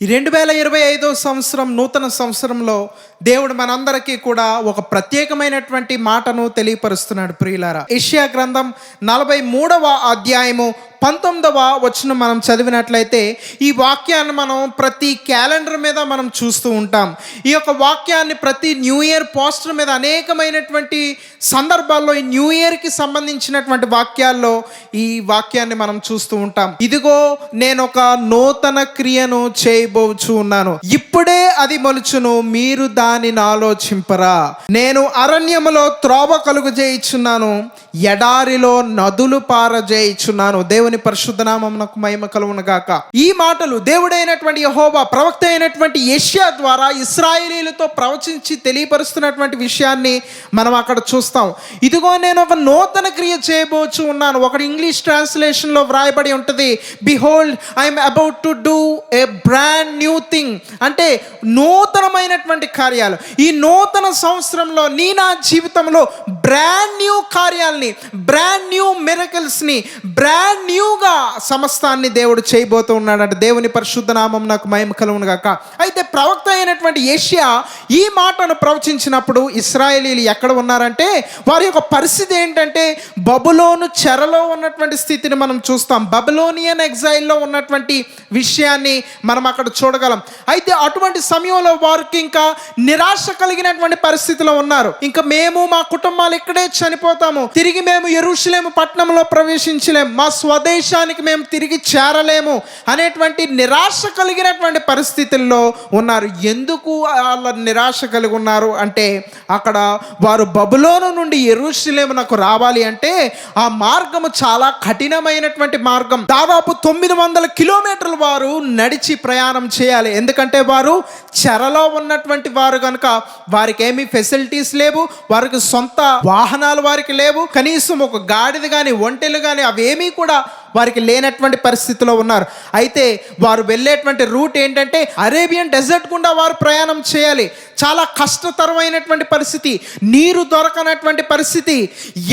ఈ 2025 సంవత్సరం నూతన సంవత్సరంలో దేవుడు మనందరికీ కూడా ఒక ప్రత్యేకమైనటువంటి మాటను తెలియపరుస్తున్నాడు. ప్రియులారా, యెషయా గ్రంథం 43వ అధ్యాయము 19వ వచనం మనం చదివినట్లయితే ఈ వాక్యాన్ని మనం ప్రతి క్యాలెండర్ మీద మనం చూస్తూ ఉంటాం. ఈ యొక్క వాక్యాన్ని ప్రతి న్యూ ఇయర్ పోస్టర్ మీద అనేకమైనటువంటి సందర్భాల్లో ఈ న్యూ ఇయర్కి సంబంధించినటువంటి వాక్యాల్లో ఈ వాక్యాన్ని మనం చూస్తూ ఉంటాం. ఇదిగో నేను ఒక నూతన క్రియను చేయబోచు ఉన్నాను, ఇప్పుడే అది మొలుచును, మీరు దానిని ఆలోచింపరా. నేను అరణ్యములో త్రోవ కలుగజేయుచున్నాను, ఎడారిలో నదులు పారజేయుచున్నాను. దేవుని పరిశుద్ధ నామమునకు మహిమ కలుగును గాక. ఈ మాటలు దేవుడైనటువంటి యెహోవా ప్రవక్త అయినటువంటి యెషయా ద్వారా ఇశ్రాయేలీయులతో ప్రవచించి తెలియపరుస్తున్నటువంటి విషయాన్ని మనం అక్కడ చూస్తాం. ఇదిగో నేను ఒక నూతన క్రియ చేయబోచు ఉన్నాను. ఒకటి ఇంగ్లీష్ ట్రాన్స్లేషన్లో వ్రాయబడి ఉంటుంది, behold I'm about to do a brand new thing. అంటే నూతనమైనటువంటి కార్యాలు. ఈ నూతన సంవత్సరంలో నా జీవితంలో బ్రాండ్ న్యూ కార్యాలని, బ్రాండ్ న్యూ మిరకల్స్ని, బ్రాండ్ న్యూగా సమస్తాన్ని దేవుడు చేయబోతూ ఉన్నాడంటే దేవుని పరిశుద్ధ నామం నాకు మహిమ కలుగును గాక. అయితే ప్రవక్త అయినటువంటి యెషయా ఈ మాటను ప్రవచించినప్పుడు ఇశ్రాయేలీయులు ఎక్కడ ఉన్నారంటే వారి యొక్క పరిస్థితి ఏంటంటే బబులోను చెరలో ఉన్నటువంటి స్థితిని మనం చూస్తాం. బబులోనియన్ ఎగ్జైల్లో ఉన్నటువంటి విషయాన్ని మనం అక్కడ చూడగలం. అయితే అటువంటి సమయంలో వారికి ఇంకా నిరాశ కలిగినటువంటి పరిస్థితిలో ఉన్నారు. ఇంకా మేము మా కుటుంబాలు ఇక్కడే చనిపోతాము, తిరిగి మేము యెరూషలేము పట్టణంలో ప్రవేశించలేము, మా స్వదేశానికి మేము తిరిగి చేరలేము అనేటువంటి నిరాశ కలిగినటువంటి పరిస్థితుల్లో ఉన్నారు. ఎందుకు వాళ్ళ నిరాశ కలిగి ఉన్నారు అంటే అక్కడ వారు బబులోను నుండి యెరూషలేమునకు రావాలి అంటే ఆ మార్గము చాలా కఠినమైనటువంటి మార్గం. దాదాపు 900 కిలోమీటర్లు వారు నడిచి ప్రయాణం చేయాలి. ఎందుకంటే వారు చెరలో ఉన్నటువంటి వారు కనుక వారికి ఏమీ ఫెసిలిటీస్ లేవు, వారికి సొంత వాహనాలు వారికి లేవు, కనీసం ఒక గాడిద కానీ ఒంటెలు కానీ అవేమీ కూడా వారికి లేనటువంటి పరిస్థితిలో ఉన్నారు. అయితే వారు వెళ్ళేటువంటి రూట్ ఏంటంటే అరేబియన్ డెజర్ట్ గుండా వారు ప్రయాణం చేయాలి. చాలా కష్టతరమైనటువంటి పరిస్థితి, నీరు దొరకనటువంటి పరిస్థితి,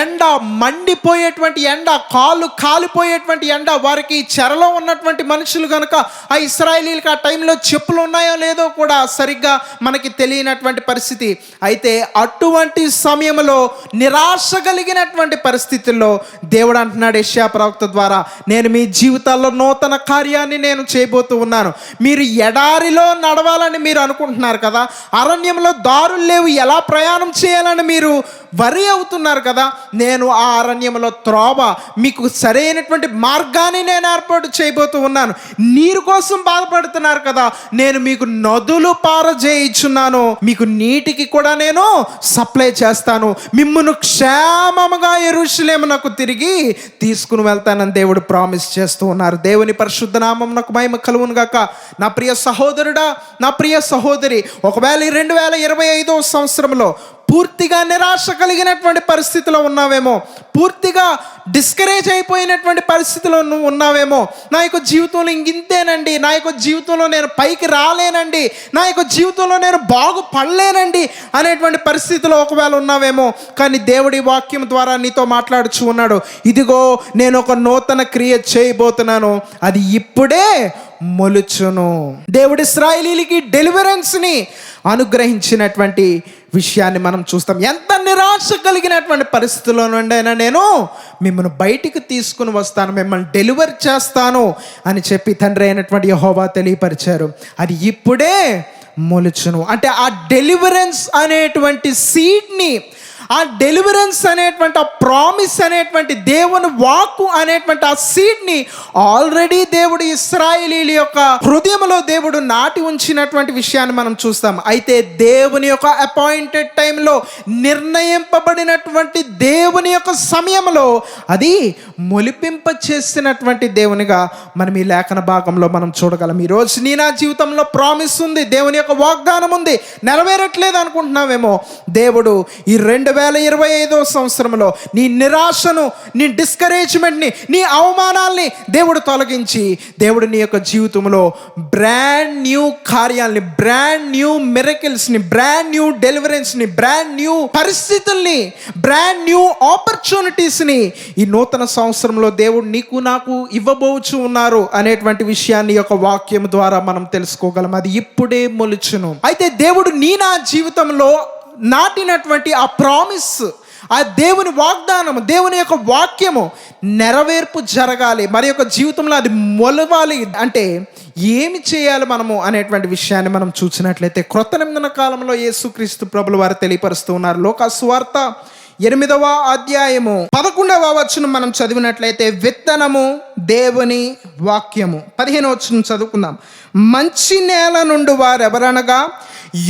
ఎండ మండిపోయేటువంటి ఎండ, కాళ్ళు కాలిపోయేటువంటి ఎండ. వారికి చెరలో ఉన్నటువంటి మనుషులు కనుక ఆ ఇశ్రాయేలీలకు ఆ టైంలో చెప్పులు ఉన్నాయో లేదో కూడా సరిగ్గా మనకి తెలియనటువంటి పరిస్థితి. అయితే అటువంటి సమయంలో నిరాశ కలిగినటువంటి పరిస్థితుల్లో దేవుడు అంటున్నాడు యెషయా ప్రవక్త ద్వారా, నేను మీ జీవితాల్లో నూతన కార్యాన్ని నేను చేయబోతూ ఉన్నాను. మీరు ఎడారిలో నడవాలని మీరు అనుకుంటున్నారు కదా, అరణ్యంలో దారులు లేవు, ఎలా ప్రయాణం చేయాలని మీరు వరి అవుతున్నారు కదా, నేను ఆ అరణ్యంలో త్రోవ, మీకు సరైనటువంటి మార్గాన్ని నేను ఏర్పాటు చేయబోతూ ఉన్నాను. నీరు కోసం బాధపడుతున్నారు కదా, నేను మీకు నదులు పారజేయుచున్నాను, మీకు నీటికి కూడా నేను సప్లై చేస్తాను, మిమ్మును క్షేమముగా యెరూషలేమునకు తిరిగి తీసుకుని వెళ్తానని దేవుడు ప్రామిస్ చేస్తూ ఉన్నారు. దేవుని పరిశుద్ధ నామం నాకు మహిమ కలుగును గాక. నా ప్రియ సహోదరుడా, నా ప్రియ సహోదరి, ఒకవేళ ఈ 2025 సంవత్సరంలో పూర్తిగా నిరాశ కలిగినటువంటి పరిస్థితిలో ఉన్నావేమో, పూర్తిగా డిస్కరేజ్ అయిపోయినటువంటి పరిస్థితిలో నువ్వు ఉన్నావేమో, నా యొక్క జీవితంలో ఇంతేనండి, నా యొక్క జీవితంలో నేను పైకి రాలేనండి, నా యొక్క జీవితంలో నేను బాగుపడలేనండి అనేటువంటి పరిస్థితిలో ఒకవేళ ఉన్నావేమో. కానీ దేవుడి వాక్యం ద్వారా నీతో మాట్లాడుచు ఉన్నాడు, ఇదిగో నేను ఒక నూతన క్రియ చేయబోతున్నాను, అది ఇప్పుడే మొలుచును. దేవుడి ఇశ్రాయేలీయులకి డెలివరెన్స్ని అనుగ్రహించినటువంటి విషయాన్ని మనం చూస్తాం. ఎంత నిరాశ కలిగినటువంటి పరిస్థితుల్లో నుండైనా నేను మిమ్మల్ని బయటికి తీసుకుని వస్తాను, మిమ్మల్ని డెలివర్ చేస్తాను అని చెప్పి తండ్రి అయినటువంటి యెహోవా తెలియపరిచారు. అది ఇప్పుడే మొలుచును అంటే ఆ డెలివరెన్స్ అనేటువంటి సీడ్ని, ఆ డెలివరెన్స్ అనేటువంటి ఆ ప్రామిస్ అనేటువంటి దేవుని వాక్కు అనేటువంటి ఆ సీడ్ని ఆల్రెడీ దేవుడు ఇశ్రాయేలీయుల యొక్క హృదయంలో దేవుడు నాటి ఉంచినటువంటి విషయాన్ని మనం చూస్తాం. అయితే దేవుని యొక్క అపాయింటెడ్ టైంలో, నిర్ణయింపబడినటువంటి దేవుని యొక్క సమయంలో అది మొలిపింప చేసినటువంటి దేవునిగా మనం ఈ లేఖన భాగంలో మనం చూడగలం. ఈరోజు నా జీవితంలో ప్రామిస్ ఉంది, దేవుని యొక్క వాగ్దానం ఉంది, నెరవేరట్లేదు అనుకుంటున్నావేమో. దేవుడు ఈ 2025 సంవత్సరంలో నీ నిరాశను, నీ డిస్కరేజ్మెంట్ని, నీ అవమానాల్ని దేవుడు తొలగించి, దేవుడు నీ యొక్క జీవితంలో బ్రాండ్ న్యూ కార్యాలని, బ్రాండ్ న్యూ మిరకిల్స్ని, బ్రాండ్ న్యూ డెలివరెన్స్ని, బ్రాండ్ న్యూ పరిస్థితుల్ని, బ్రాండ్ న్యూ ఆపర్చునిటీస్ని ఈ నూతన సంవత్సరంలో దేవుడు నీకు నాకు ఇవ్వబోచు ఉన్నారు అనేటువంటి విషయాన్ని యొక్క వాక్యం ద్వారా మనం తెలుసుకోగలం. అది ఇప్పుడే మొలుచును. అయితే దేవుడు నా జీవితంలో నాటినటువంటి ఆ ప్రామిస్, ఆ దేవుని వాగ్దానం, దేవుని యొక్క వాక్యము నెరవేర్పు జరగాలి, మరి యొక్క జీవితంలో అది మొలవాలి అంటే ఏమి చేయాలి మనము అనేటువంటి విషయాన్ని మనం చూసినట్లయితే క్రొత్త నిబంధన కాలంలో యేసుక్రీస్తు ప్రభుల వారు తెలియపరుస్తూ ఉన్నారు. లోకా సువార్త 8వ అధ్యాయము 11వ వచనం మనం చదివినట్లయితే, విత్తనము దేవుని వాక్యము. 15వ వచనం చదువుకుందాం. మంచి నేల నుండి వారెవరనగా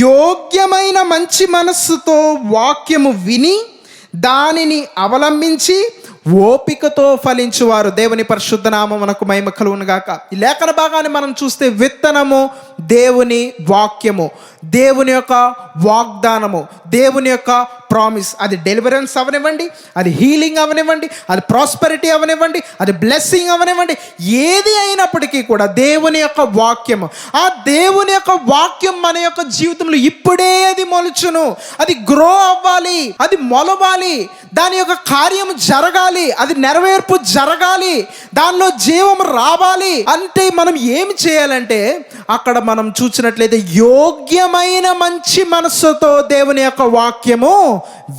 యోగ్యమైన మంచి మనస్సుతో వాక్యము విని దానిని అవలంబించి ఓపికతో ఫలించువారు. దేవుని పరిశుద్ధ నామమునకు మహిమ కలుగును గాక. ఈ లేఖన భాగాన్ని మనం చూస్తే విత్తనము దేవుని వాక్యము, దేవుని యొక్క వాగ్దానము, దేవుని యొక్క ప్రామిస్. అది డెలివరెన్స్ అవనివ్వండి, అది హీలింగ్ అవనివ్వండి, అది ప్రాస్పెరిటీ అవనివ్వండి, అది బ్లెస్సింగ్ అవనివ్వండి, ఏది అయినప్పటికీ కూడా దేవుని యొక్క వాక్యము, ఆ దేవుని యొక్క వాక్యం మన యొక్క జీవితంలో ఇప్పుడే అది మొలుచును, అది గ్రో అవ్వాలి, అది మొలవాలి, దాని యొక్క కార్యము జరగాలి, అది నెరవేర్పు జరగాలి, దానిలో జీవం రావాలి అంటే మనం ఏమి చేయాలంటే, అక్కడ మనం చూసినట్లయితే యోగ్యమైన మంచి మనస్సుతో దేవుని యొక్క వాక్యము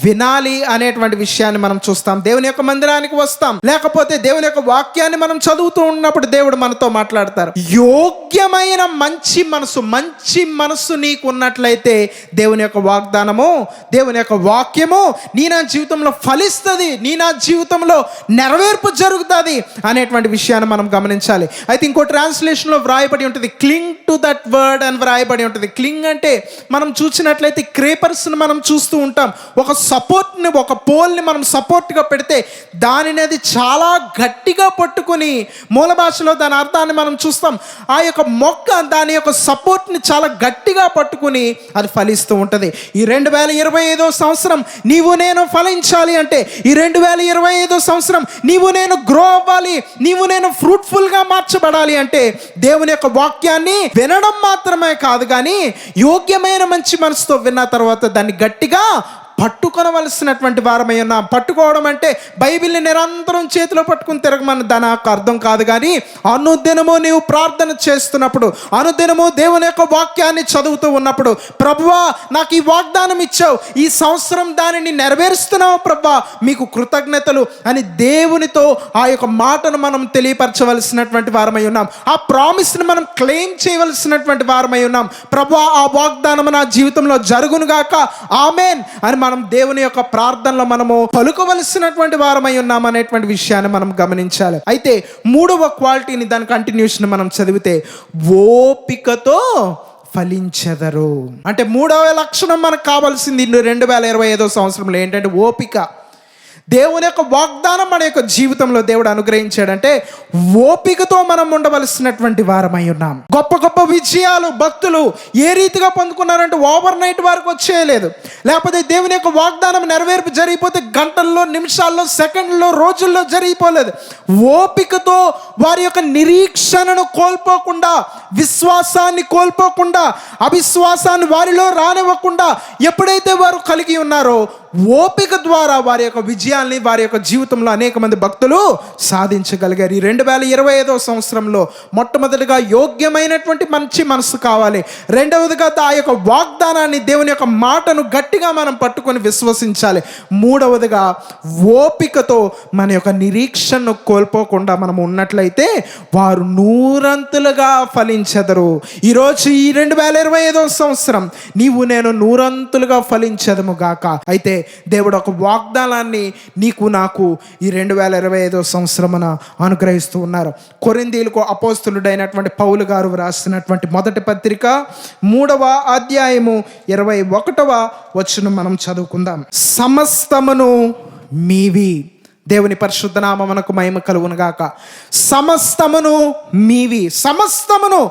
వినాలి అనేటువంటి విషయాన్ని మనం చూస్తాం. దేవుని యొక్క మందిరానికి వస్తాం, లేకపోతే దేవుని యొక్క వాక్యాన్ని మనం చదువుతూ ఉన్నప్పుడు దేవుడు మనతో మాట్లాడతారు. యోగ్యమైన మంచి మనసు, మంచి మనస్సు నీకు ఉన్నట్లయితే దేవుని యొక్క వాగ్దానము, దేవుని యొక్క వాక్యము నీ నా జీవితంలో ఫలిస్తుంది, నీ నా జీవితంలో నెరవేర్పు జరుగుతుంది అనేటువంటి విషయాన్ని మనం గమనించాలి. అయితే ఇంకో ట్రాన్స్లేషన్లో వ్రాయబడి ఉంటుంది క్లింగ్ టు దట్ వర్డ్ అని వ్రాయబడి ఉంటుంది. క్లింగ్ అంటే మనం చూసినట్లయితే క్రేపర్స్ని మనం చూస్తూ ఉంటాం. ఒక సపోర్ట్ని, ఒక పోల్ని మనం సపోర్ట్గా పెడితే దానిని అది చాలా గట్టిగా పట్టుకుని, మూల భాషలో దాని అర్థాన్ని మనం చూస్తాం, ఆ యొక్క మొక్క దాని యొక్క సపోర్ట్ని చాలా గట్టిగా పట్టుకుని అది ఫలిస్తూ ఉంటుంది. ఈ 2025 సంవత్సరం నీవు నేను ఫలించాలి అంటే, ఈ 2025 సంవత్సరం నీవు నేను గ్రో అవ్వాలి, నీవు నేను ఫ్రూట్ఫుల్గా మార్చబడాలి అంటే దేవుని యొక్క వాక్యాన్ని వినడం మాత్రమే కాదు, కానీ యోగ్యమైన మంచి మనసుతో విన్న తర్వాత దాన్ని గట్టిగా పట్టుకొనవలసినటువంటి వారమై ఉన్నాం. పట్టుకోవడం అంటే బైబిల్ని నిరంతరం చేతిలో పట్టుకుని తిరగమని దాని యొక్క అర్థం కాదు, కానీ అనుదినము నీవు ప్రార్థన చేస్తున్నప్పుడు, అనుదినము దేవుని యొక్క వాక్యాన్ని చదువుతూ ఉన్నప్పుడు, ప్రభువా నాకు ఈ వాగ్దానం ఇచ్చావు, ఈ సంవత్సరం దానిని నెరవేరుస్తున్నావు ప్రభువా, మీకు కృతజ్ఞతలు అని దేవునితో ఆ యొక్క మాటను మనం తెలియపరచవలసినటువంటి వారమై ఉన్నాం. ఆ ప్రామిస్ని మనం క్లెయిమ్ చేయవలసినటువంటి వారమై ఉన్నాం. ప్రభువా ఆ వాగ్దానం నా జీవితంలో జరుగునుగాక, ఆమెన్ అని మనం దేవుని యొక్క ప్రార్థనలో మనము పలుకోవలసినటువంటి వారమై ఉన్నాం అనేటువంటి విషయాన్ని మనం గమనించాలి. అయితే 3వ క్వాలిటీని, దాని కంటిన్యూషన్ మనం చదివితే, ఓపికతో ఫలించెదరు. అంటే 3వ లక్షణం మనకు కావాల్సింది 2025 సంవత్సరంలో ఏంటంటే ఓపిక. దేవుని యొక్క వాగ్దానం మన యొక్క జీవితంలో దేవుడు అనుగ్రహించాడంటే ఓపికతో మనం ఉండవలసినటువంటి వారమై ఉన్నాం. గొప్ప గొప్ప విజయాలు భక్తులు ఏ రీతిగా పొందుకున్నారంటే ఓవర్ నైట్ వరకు వచ్చేయలేదు, లేకపోతే దేవుని యొక్క వాగ్దానం నెరవేర్పు జరిగిపోతే గంటల్లో, నిమిషాల్లో, సెకండ్లో, రోజుల్లో జరిగిపోలేదు. ఓపికతో వారి యొక్క నిరీక్షణను కోల్పోకుండా, విశ్వాసాన్ని కోల్పోకుండా, అవిశ్వాసాన్ని వారిలో రానివ్వకుండా ఎప్పుడైతే వారు కలిగి ఉన్నారో ఓపిక ద్వారా వారి యొక్క విజయాల్ని వారి యొక్క జీవితంలో అనేక మంది భక్తులు సాధించగలిగారు. ఈ 2025 సంవత్సరంలో మొట్టమొదటిగా యోగ్యమైనటువంటి మంచి మనసు కావాలి. రెండవదిగా ఆ యొక్క వాగ్దానాన్ని, దేవుని యొక్క మాటను గట్టిగా మనం పట్టుకొని విశ్వసించాలి. మూడవదిగా ఓపికతో మన యొక్క నిరీక్షణను కోల్పోకుండా మనం ఉన్నట్లయితే వారు 100 ఫలించెదరు. ఈరోజు ఈ 2025 సంవత్సరం నీవు నేను 100 ఫలించెదము గాక. అయితే దేవుడు ఒక వాగ్దానాన్ని నీకు నాకు ఈ 2025 సంవత్సరమున అనుగ్రహిస్తూ ఉన్నారు. కొరింథీయులకు అపోస్తలుడైనటువంటి పౌలు గారు రాసినటువంటి మొదటి పత్రిక 3వ అధ్యాయము 21వ వచనం మనం చదువుకుందాం. సమస్తమును మీవి, దేవుని పరిశుద్ధ నామమునకు మహిమ కలుగును గాక. సమస్తమును మీవి. సమస్తమును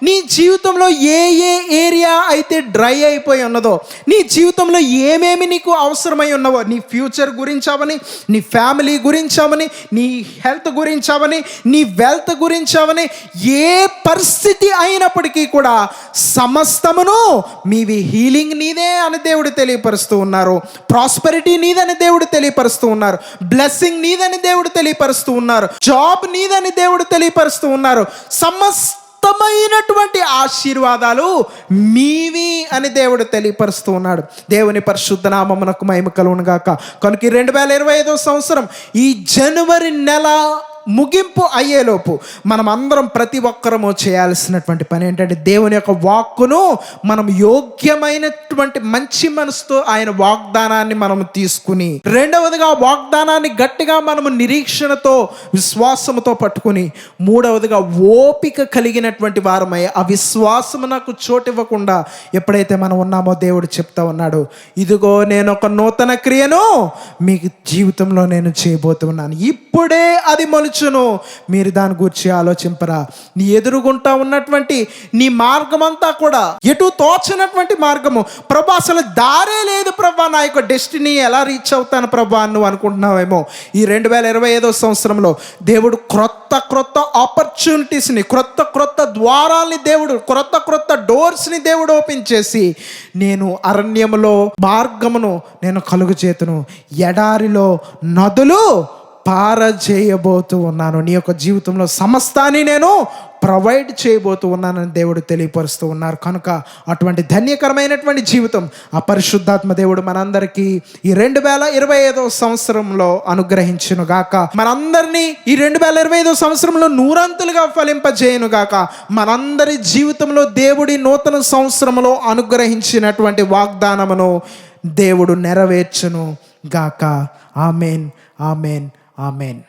నీ జీవితంలో ఏ ఏ ఏరియా అయితే డ్రై అయిపోయి ఉన్నదో, నీ జీవితంలో ఏమేమి నీకు అవసరమై ఉన్నవో, నీ ఫ్యూచర్ గురించావని, నీ ఫ్యామిలీ గురించావని, నీ హెల్త్ గురించావని, నీ వెల్త్ గురించావని, ఏ పరిస్థితి అయినప్పటికీ కూడా సమస్తమును మీవి. హీలింగ్ నీదే అని దేవుడు తెలియపరుస్తూ ఉన్నారు. ప్రాస్పెరిటీ నీదని దేవుడు తెలియపరుస్తూ ఉన్నారు. బ్లెస్సింగ్ నీదని దేవుడు తెలియపరుస్తూ ఉన్నారు. జాబ్ నీదని దేవుడు తెలియపరుస్తూ ఉన్నారు. సమస్తమైనటువంటి ఆశీర్వాదాలు మీవి అని దేవుడు తెలియపరుస్తూ ఉన్నాడు. దేవుని పరిశుద్ధ నామమునకు మహిమ కలుగును గాక. కనుక 2025 సంవత్సరం ఈ జనవరి నెల ముగింపు అయ్యేలోపు మనం అందరం ప్రతి ఒక్కరము చేయాల్సినటువంటి పని ఏంటంటే, దేవుని యొక్క వాక్కును మనం యోగ్యమైనటువంటి మంచి మనసుతో ఆయన వాగ్దానాన్ని మనం తీసుకుని, రెండవదిగా వాగ్దానాన్ని గట్టిగా మనము నిరీక్షణతో విశ్వాసముతో పట్టుకుని, మూడవదిగా ఓపిక కలిగినటువంటి వారమై ఆ విశ్వాసము నాకు చోటు ఇవ్వకుండా ఎప్పుడైతే మనం ఉన్నామో దేవుడు చెప్తా ఉన్నాడు, ఇదిగో నేను ఒక నూతన క్రియను మీకు జీవితంలో నేను చేయబోతున్నాను, ఇప్పుడే అది మొలుచును, మీరు దాని గురించి ఆలోచింపరా. నీ ఎదురుగుంటా ఉన్నటువంటి నీ మార్గం అంతా కూడా ఎటు తోచనటువంటి మార్గము. ప్రభా అసలు దారే లేదు ప్రభా, నా యొక్క డెస్టినీ ఎలా రీచ్ అవుతాను ప్రభా నువ్వు అనుకుంటున్నావేమో. ఈ 2025 సంవత్సరంలో దేవుడు క్రొత్త ఆపర్చునిటీస్ని, క్రొత్త ద్వారాల్ని దేవుడు, క్రొత్త డోర్స్ని దేవుడు ఓపెన్ చేసి, నేను అరణ్యములో మార్గమును నేను కలుగు చేతును, ఎడారిలో నదులు పారజేయబోతూ ఉన్నాను, నీ యొక్క జీవితంలో సమస్తాన్ని నేను ప్రొవైడ్ చేయబోతూ ఉన్నానని దేవుడు తెలియపరుస్తూ ఉన్నారు. కనుక అటువంటి ధన్యకరమైనటువంటి జీవితం ఆ పరిశుద్ధాత్మ దేవుడు మనందరికీ ఈ 2025 సంవత్సరంలో అనుగ్రహించును గాక. మనందరినీ ఈ 2025 సంవత్సరంలో నూరంతులుగా ఫలింపజేయును గాక. మనందరి జీవితంలో దేవుడి నూతన సంవత్సరంలో అనుగ్రహించినటువంటి వాగ్దానమును దేవుడు నెరవేర్చును గాక. ఆమేన్, ఆమేన్, ఆమేన్.